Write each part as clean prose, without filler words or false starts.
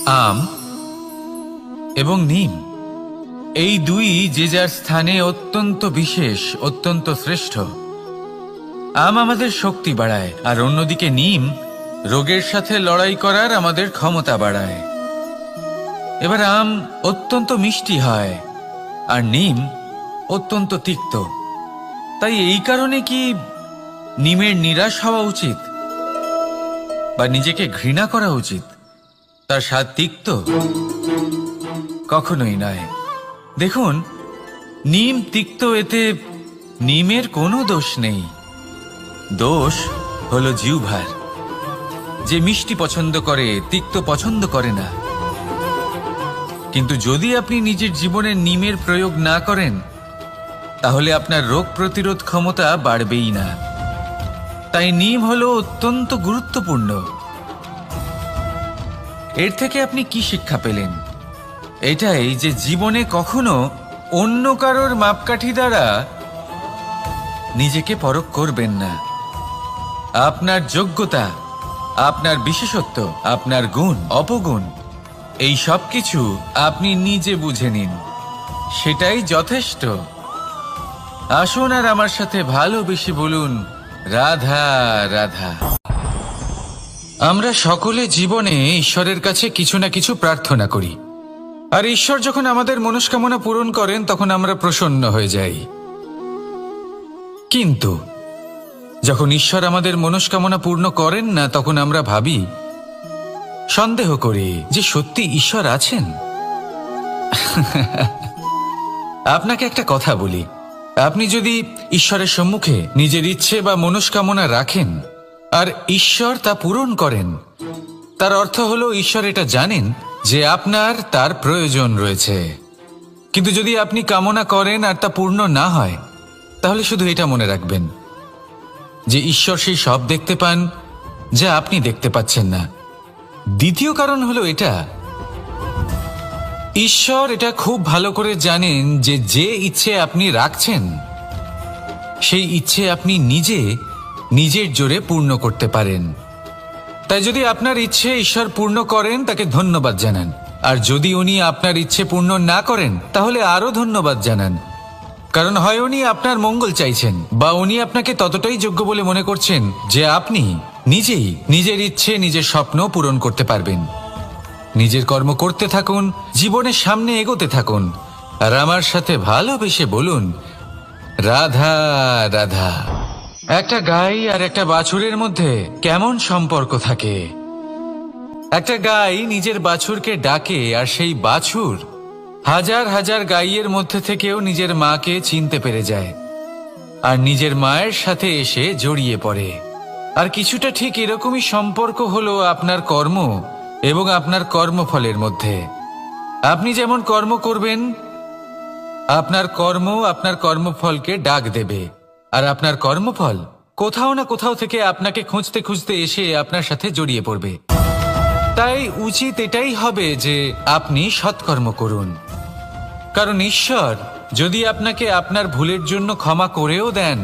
আম এবং নিম, এই দুই যে যার স্থানে অত্যন্ত বিশেষ, অত্যন্ত শ্রেষ্ঠ। আম আমাদের শক্তি বাড়ায়, আর অন্যদিকে নিম রোগের সাথে লড়াই করার আমাদের ক্ষমতা বাড়ায়। এবার আম অত্যন্ত মিষ্টি হয় আর নিম অত্যন্ত তিক্ত। তাই এই কারণে কি নিমের নিরাশ হওয়া উচিত বা নিজেকে ঘৃণা করা উচিত? তার স্বাদ তিক্ত? কখনোই নয়। দেখুন, নিম তিক্ত, এতে নিমের কোনো দোষ নেই। দোষ হলো জিহ্বার, যে মিষ্টি পছন্দ করে, তিক্ত পছন্দ করে না। কিন্তু যদি আপনি নিজের জীবনে নিমের প্রয়োগ না করেন, তাহলে আপনার রোগ প্রতিরোধ ক্ষমতা বাড়বেই না। তাই নিম হলো অত্যন্ত গুরুত্বপূর্ণ। এর থেকে আপনি কি শিক্ষা পেলেন? এটাই যে জীবনে কখনো অন্য কারোর মাপকাঠি দ্বারা নিজেকে পরখ করবেন না। আপনার যোগ্যতা, আপনার বিশেষত্ব, আপনার গুণ অপগুণ, এই সব কিছু আপনি নিজে বুঝে নিন, সেটাই যথেষ্ট। আসুন আর আমার সাথে ভালোবেসে বলুন, রাধা রাধা। আমরা সকলে জীবনে ঈশ্বরের কাছে কিছু না কিছু প্রার্থনা করি, আর ঈশ্বর যখন আমাদের মনস্কামনা পূরণ করেন তখন আমরা প্রসন্ন হয়ে যাই। কিন্তু যখন ঈশ্বর আমাদের মনস্কামনা পূর্ণ করেন না, তখন আমরা ভাবি, সন্দেহ করি যে সত্যি ঈশ্বর আছেন। আপনাকে একটা কথা বলি, আপনি যদি ঈশ্বরের সম্মুখে নিজের ইচ্ছে বা মনস্কামনা রাখেন আর ঈশ্বর তা পূরণ করেন, তার অর্থ হলো ঈশ্বর এটা জানেন যে আপনার তার প্রয়োজন রয়েছে। কিন্তু যদি আপনি কামনা করেন আর তা পূর্ণ না হয়, তাহলে শুধু এটা মনে রাখবেন যে ঈশ্বর সেই সব দেখতে পান যা আপনি দেখতে পাচ্ছেন না। দ্বিতীয় কারণ হলো এটা, ঈশ্বর এটা খুব ভালো করে জানেন যে যে ইচ্ছে আপনি রাখছেন, সেই ইচ্ছে আপনি নিজের জোরে পূর্ণ করতে পারেন। তাই যদি আপনার ইচ্ছে ঈশ্বর পূর্ণ করেন, তাকে ধন্যবাদ জানান। আর যদি উনি আপনার ইচ্ছে পূর্ণ না করেন, তাহলে আরো ধন্যবাদ জানান। কারণ হয় উনি আপনার মঙ্গল চাইছেন, বা উনি আপনাকে ততটাই যোগ্য বলে মনে করছেন যে আপনি নিজেই নিজের ইচ্ছে, নিজের স্বপ্ন পূরণ করতে পারবেন। নিজের কর্ম করতে থাকুন, জীবনের সামনে এগোতে থাকুন, আর আমার সাথে ভালোবেসে বলুন, রাধা রাধা। একটা গাই আর একটা বাছুরের মধ্যে কেমন সম্পর্ক থাকে? একটা গাই নিজের বাছুরকে ডাকে, আর সেই বাছুর হাজার হাজার গাইয়ের মধ্যে থেকেও নিজের মাকে চিনতে পেরে যায় আর নিজের মায়ের সাথে এসে জড়িয়ে পড়ে। আর কিছুটা ঠিক এরকমই সম্পর্ক হলো আপনার কর্ম এবং আপনার কর্মফলের মধ্যে। আপনি যেমন কর্ম করবেন, আপনার কর্ম আপনার কর্মফলকে ডাক দেবে, আর আপনার কর্মফল কোথাও না কোথাও থেকে আপনাকে খুঁজতে খুঁজতে এসে আপনার সাথে জড়িয়ে পড়বে। তাই উচিত এটাই হবে যে আপনি সৎকর্ম করুন, কারণ ঈশ্বর যদি আপনাকে আপনার ভুলের জন্য ক্ষমা করেও দেন,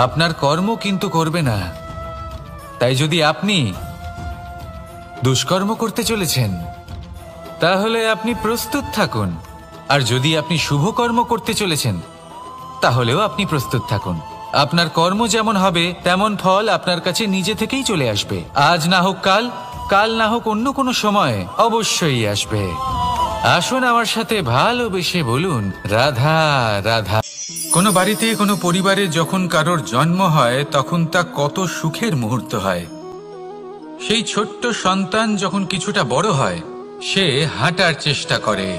আপনার কর্ম কিন্তু করবে না। তাই যদি আপনি দুষ্কর্ম করতে চলেছেন, তাহলে আপনি প্রস্তুত থাকুন, আর যদি আপনি শুভ কর্ম করতে চলেছেন, তাহলেও আপনি প্রস্তুত থাকুন। আপনার কর্ম যেমন হবে তেমন ফল আপনার কাছে নিজে থেকেই চলে আসবে। আজ না হোক কাল, কাল না হোক অন্য কোনো সময়, অবশ্যই আসবে। আসুন আমার সাথে ভালোবেসে বলুন, রাধা রাধা। কোনো বাড়িতে, কোনো পরিবারে যখন কারোর জন্ম হয়, তখন তা কত সুখের মুহূর্ত হয়। সেই ছোট্ট সন্তান যখন কিছুটা বড় হয়, সে হাঁটার চেষ্টা করে,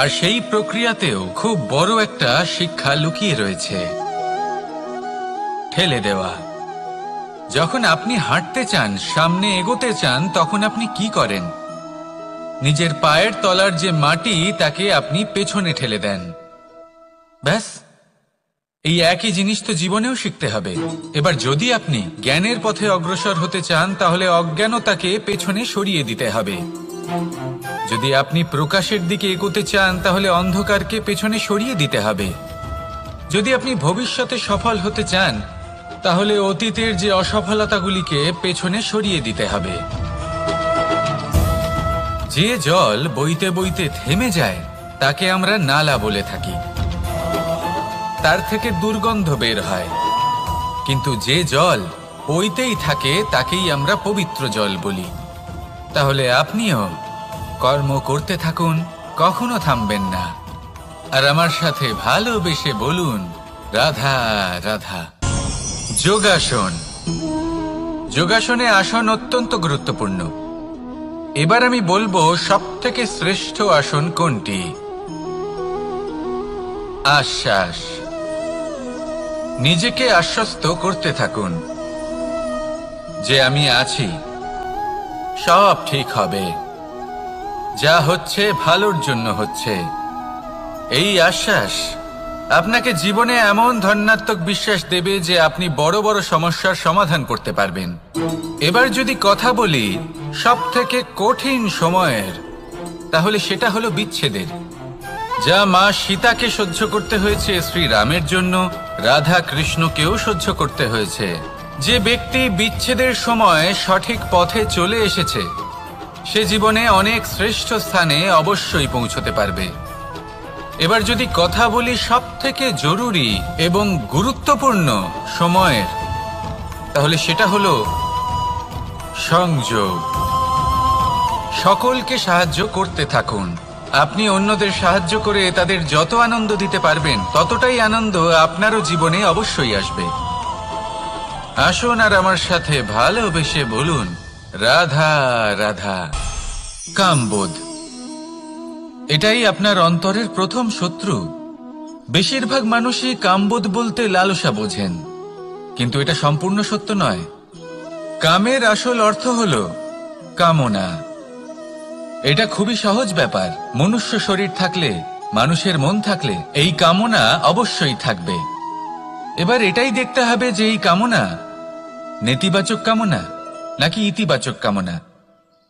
আর সেই প্রক্রিয়াতেও খুব বড় একটা শিক্ষা লুকিয়ে রয়েছে, ঠেলে দেওয়া। যখন আপনি হাঁটতে চান, সামনে এগোতে চান, তখন আপনি কি করেন? নিজের পায়ের তলার যে মাটি, তাকে আপনি পেছনে ঠেলে দেন। ব্যাস, এই একই জিনিস তো জীবনেও শিখতে হবে। এবার যদি আপনি জ্ঞানের পথে অগ্রসর হতে চান, তাহলে অজ্ঞানতাকে পেছনে সরিয়ে দিতে হবে। যদি আপনি প্রকাশের দিকে এগোতে চান, তাহলে অন্ধকারকে পেছনে সরিয়ে দিতে হবে। যদি আপনি ভবিষ্যতে সফল হতে চান, তাহলে অতীতের যে অসফলতাগুলিকে পেছনে সরিয়ে দিতে হবে। যে জল বইতে বইতে থেমে যায় তাকে আমরা নালা বলে থাকি, তার থেকে দুর্গন্ধ বের হয়। কিন্তু যে জল বইতেই থাকে তাকেই আমরা পবিত্র জল বলি। তাহলে আপনিও কর্ম করতে থাকুন, কখনো থামবেন না। আর আমার সাথে ভালোবেসে বলুন, রাধা রাধা। যোগাসন। যোগাসনে আসন অত্যন্ত গুরুত্বপূর্ণ। এবার আমি বলবো সবথেকে শ্রেষ্ঠ আসন কোনটি। আশ্বাস। নিজেকে আশ্বস্ত করতে থাকুন যে আমি আছি, সব ঠিক হবে, যা হচ্ছে ভালোর জন্য হচ্ছে। এই আশ্বাস আপনাকে জীবনে এমন ধনাত্মক বিশ্বাস দেবে যে আপনি বড় বড় সমস্যার সমাধান করতে পারবেন। এবার যদি কথা বলি সবথেকে কঠিন সময়ের, তাহলে সেটা হলো বিচ্ছেদের। যা মা সীতাকে সহ্য করতে হয়েছে শ্রীরামের জন্য, রাধা কৃষ্ণকেও সহ্য করতে হয়েছে। যে ব্যক্তি বিচ্ছেদের সময় সঠিক পথে চলে এসেছে সে জীবনে অনেক শ্রেষ্ঠ স্থানে অবশ্যই পৌঁছতে পারবে। এবার যদি কথা বলি সবথেকে জরুরি এবং গুরুত্বপূর্ণ সময়ের, তাহলে সেটা হলো সংযোগ। সকলকে সাহায্য করতে থাকুন। আপনি অন্যদের সাহায্য করে তাদের যত আনন্দ দিতে পারবেন ততটাই আনন্দ আপনারও জীবনে অবশ্যই আসবে। আসুন আর আমার সাথে ভালোবেসে বলুন, রাধা রাধা। কামবোধ। এটাই আপনার অন্তরের প্রথম শত্রু। বেশিরভাগ মানুষই কামবোধ বলতে লালসা বোঝেন, কিন্তু এটা সম্পূর্ণ সত্য নয়। কামের আসল অর্থ হলো কামনা। এটা খুবই সহজ ব্যাপার। মনুষ্য শরীর থাকলে, মানুষের মন থাকলে এই কামনা অবশ্যই থাকবে। এবার এটাই দেখতে হবে যে এই কামনা নেতিবাচক কামনা নাকি ইতিবাচক কামনা।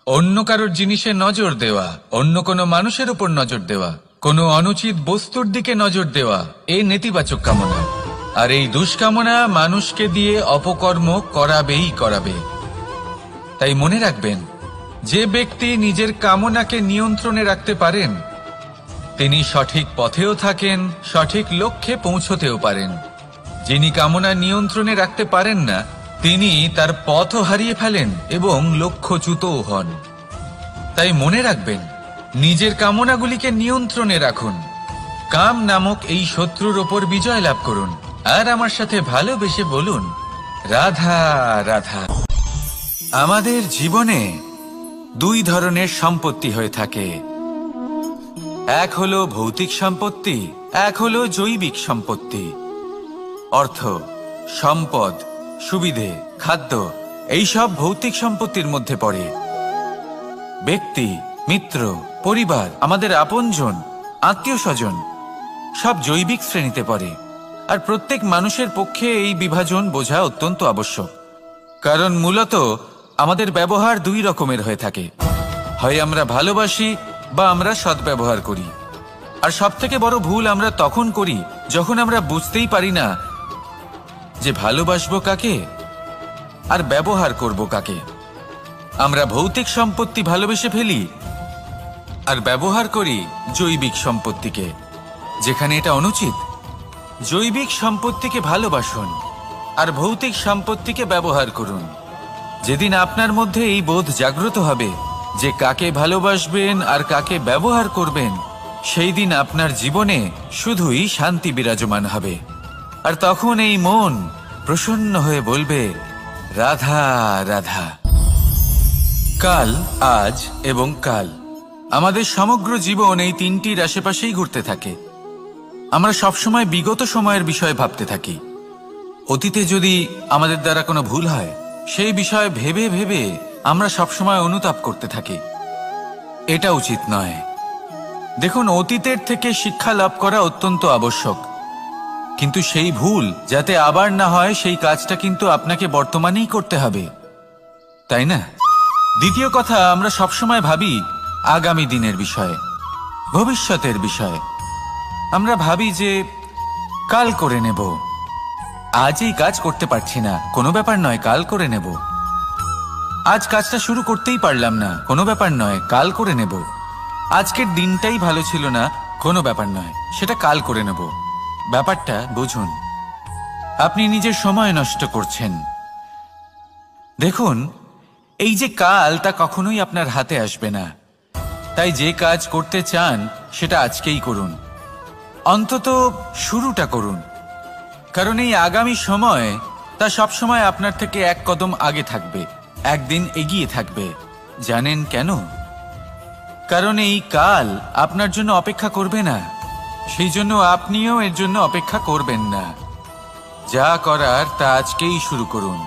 অন্য কারোর জিনিসে নজর দেওয়া, অন্য কোনো মানুষের উপর নজর দেওয়া, কোনো অনুচিত বস্তুর দিকে নজর দেওয়া, এই নেতিবাচক কামনা। আর এই দুষ্কামনা মানুষকে দিয়ে অপকর্ম করাবেই করাবে। তাই মনে রাখবেন, যে ব্যক্তি নিজের কামনাকে নিয়ন্ত্রণে রাখতে পারেন তিনি সঠিক পথেও থাকেন, সঠিক লক্ষ্যে পৌঁছতেও পারেন। যিনি কামনা নিয়ন্ত্রণে রাখতে পারেন না তিনি তার পথও হারিয়ে ফেলেন এবং লক্ষ্যচ্যুতও হন। তাই মনে রাখবেন, নিজের কামনাগুলিকে নিয়ন্ত্রণে রাখুন। কাম নামক এই শত্রুর ওপর বিজয় লাভ করুন। আর আমার সাথে ভালোবেসে বলুন, রাধা রাধা। আমাদের জীবনে দুই ধরনের সম্পত্তি হয়ে থাকে। এক হলো ভৌতিক সম্পত্তি, এক হলো জৈবিক সম্পত্তি। অর্থ, সম্পদ, সুবিধে, খাদ্য এইসব ভৌতিক সম্পত্তির মধ্যে পড়ে। ব্যক্তি, মিত্র, পরিবার, আমাদের আপনজন, আত্মীয় স্বজন সব জৈবিক শ্রেণীতে পড়ে। আর প্রত্যেক মানুষের পক্ষে এই বিভাজন বোঝা অত্যন্ত আবশ্যক। কারণ মূলত আমাদের ব্যবহার দুই রকমের হয়ে থাকে। হয় আমরা ভালোবাসি বা আমরা সদ্ব্যবহার করি। আর সবথেকে বড় ভুল আমরা তখন করি যখন আমরা বুঝতেই পারি না যে ভালোবাসবো কাকে আর ব্যবহার করব কাকে। আমরা ভৌতিক সম্পত্তি ভালোবেসে ফেলি আর ব্যবহার করি জৈবিক সম্পত্তিকে, যেখানে এটা অনুচিত। জৈবিক সম্পত্তিকে ভালোবাসুন আর ভৌতিক সম্পত্তিকে ব্যবহার করুন। যেদিন আপনার মধ্যে এই বোধ জাগ্রত হবে যে কাকে ভালোবাসবেন আর কাকে ব্যবহার করবেন, সেই দিন আপনার জীবনে শুধুই শান্তি বিরাজমান হবে। আর তখন এই মন প্রসন্ন হয়ে বলবে, রাধা রাধা। কাল, আজ এবং কাল। আমাদের সমগ্র জীবন এই তিনটির আশেপাশেই ঘুরতে থাকে। আমরা সবসময় বিগত সময়ের বিষয়ে ভাবতে থাকি। অতীতে যদি আমাদের দ্বারা কোনো ভুল হয় সেই বিষয়ে ভেবে ভেবে আমরা সবসময় অনুতাপ করতে থাকি। এটা উচিত নয়। দেখুন, অতীতের থেকে শিক্ষা লাভ করা অত্যন্ত আবশ্যক, কিন্তু সেই ভুল যাতে আবার না হয় সেই কাজটা কিন্তু আপনাকে বর্তমানেই করতে হবে, তাই না? দ্বিতীয় কথা, আমরা সবসময় ভাবি আগামী দিনের বিষয়ে, ভবিষ্যতের বিষয়ে। আমরা ভাবি যে কাল করে নেব, আজ এই কাজ করতে পারছি না, কোনো ব্যাপার নয়, কাল করে নেব। আজ কাজটা শুরু করতেই পারলাম না, কোনো ব্যাপার নয়, কাল করে নেব। আজকের দিনটাই ভালো ছিল না, কোনো ব্যাপার নয়, সেটা কাল করে নেব। ব্যাপারটা বুঝুন, আপনি নিজের সময় নষ্ট করছেন। দেখুন, এই যে কাল, তা কখনোই আপনার হাতে আসবে না। তাই যে কাজ করতে চান সেটা আজকেই করুন, অন্তত শুরুটা করুন। কারণ এই আগামী সময়, তা সবসময় আপনার থেকে এক কদম আগে থাকবে, একদিন এগিয়ে থাকবে। জানেন কেন? কারণ এই কাল আপনার জন্য অপেক্ষা করবে না, সেই জন্য আপনিও এর জন্য অপেক্ষা করবেন না। যা করার তা আজকেই শুরু করুন।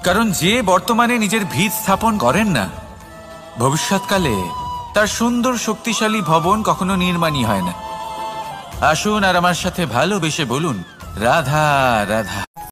কারণ যে বর্তমানে নিজের ভিত স্থাপন করেন না, ভবিষ্যৎকালে তার সুন্দর শক্তিশালী ভবন কখনো নির্মাণই হয় না। আসুন আর আমার সাথে ভালোবেসে বলুন, রাধা রাধা।